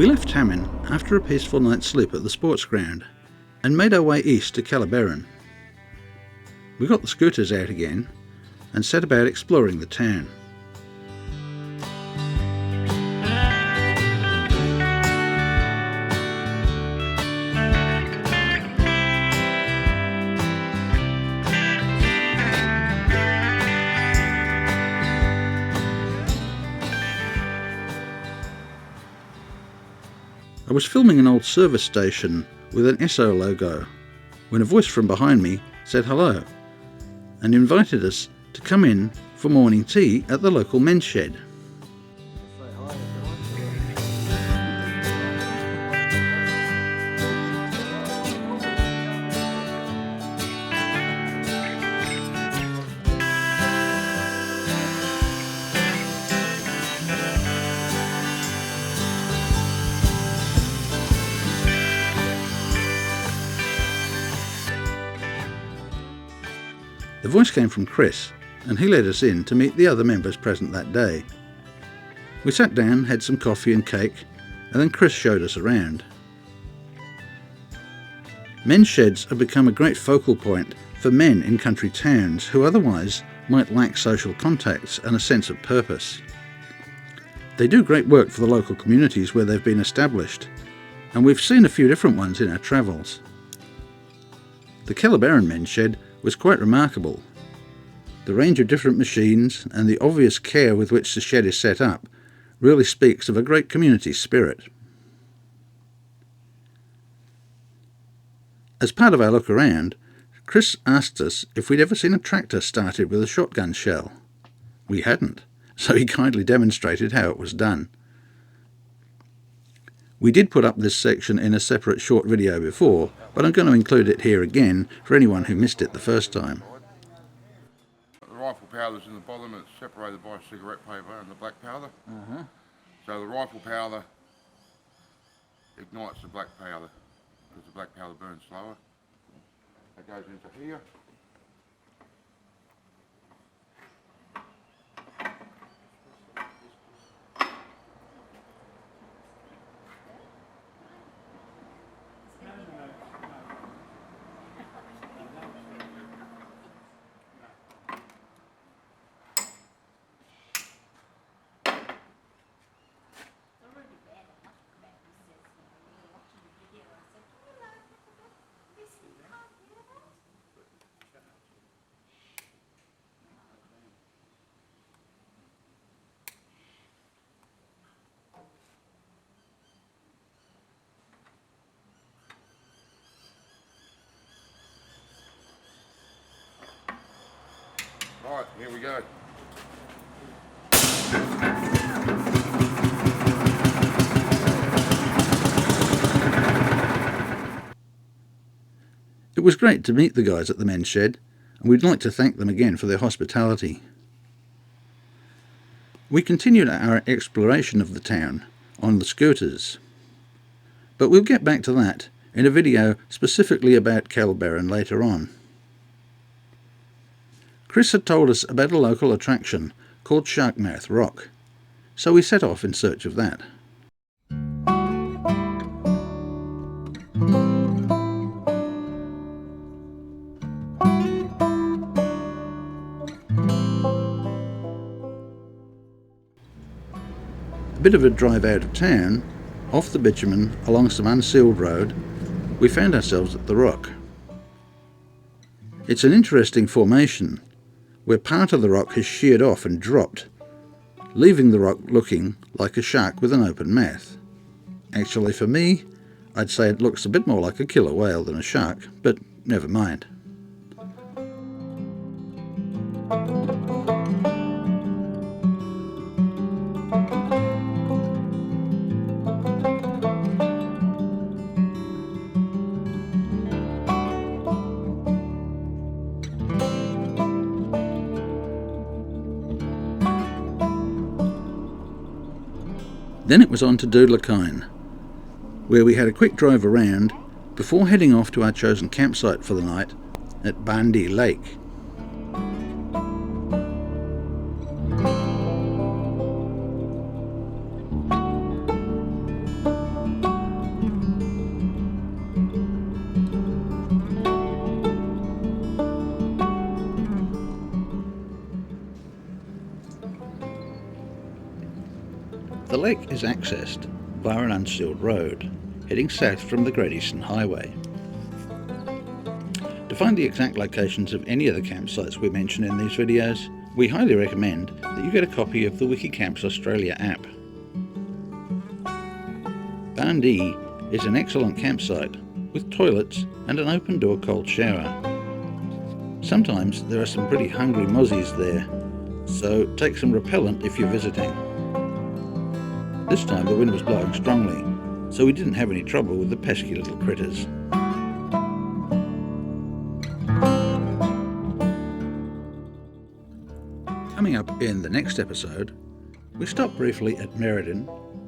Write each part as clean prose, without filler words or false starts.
We left Tammin after a peaceful night's sleep at the sports ground and made our way east to Kellerberrin. We got the scooters out again and set about exploring the town. I was filming an old service station with an Esso logo when a voice from behind me said hello and invited us to come in for morning tea at the local men's shed. The voice came from Chris, and he led us in to meet the other members present that day. We sat down, had some coffee and cake, and then Chris showed us around. Men's sheds have become a great focal point for men in country towns who otherwise might lack social contacts and a sense of purpose. They do great work for the local communities where they've been established, and we've seen a few different ones in our travels. The Kellerberrin men's shed was quite remarkable. The range of different machines and the obvious care with which the shed is set up really speaks of a great community spirit. As part of our look around, Chris asked us if we'd ever seen a tractor started with a shotgun shell. We hadn't, so he kindly demonstrated how it was done. We did put up this section in a separate short video before, but I'm going to include it here again for anyone who missed it the first time. The rifle powder's in the bottom, it's separated by cigarette paper and the black powder. So the rifle powder ignites the black powder, because the black powder burns slower. It goes into here. Right, here we go. It was great to meet the guys at the men's shed, and we'd like to thank them again for their hospitality. We continued our exploration of the town on the scooters, but we'll get back to that in a video specifically about Kellerberrin later on. Chris had told us about a local attraction called Sharkmouth Rock, so we set off in search of that. A bit of a drive out of town, off the bitumen along some unsealed road, we found ourselves at the rock. It's an interesting formation, where part of the rock has sheared off and dropped, leaving the rock looking like a shark with an open mouth. Actually, for me, I'd say it looks a bit more like a killer whale than a shark, but never mind. Then it was on to Doodlakine, where we had a quick drive around before heading off to our chosen campsite for the night at Baandee Lake. The lake is accessed via an unsealed road, heading south from the Great Eastern Highway. To find the exact locations of any of the campsites we mention in these videos, we highly recommend that you get a copy of the Wikicamps Australia app. Baandee is an excellent campsite with toilets and an open-door cold shower. Sometimes there are some pretty hungry mozzies there, so take some repellent if you're visiting. This time the wind was blowing strongly, so we didn't have any trouble with the pesky little critters. Coming up in the next episode, we stop briefly at Merredin,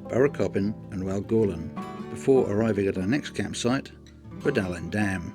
Burracoppin and Walgorlan before arriving at our next campsite, Doodlakine Dam.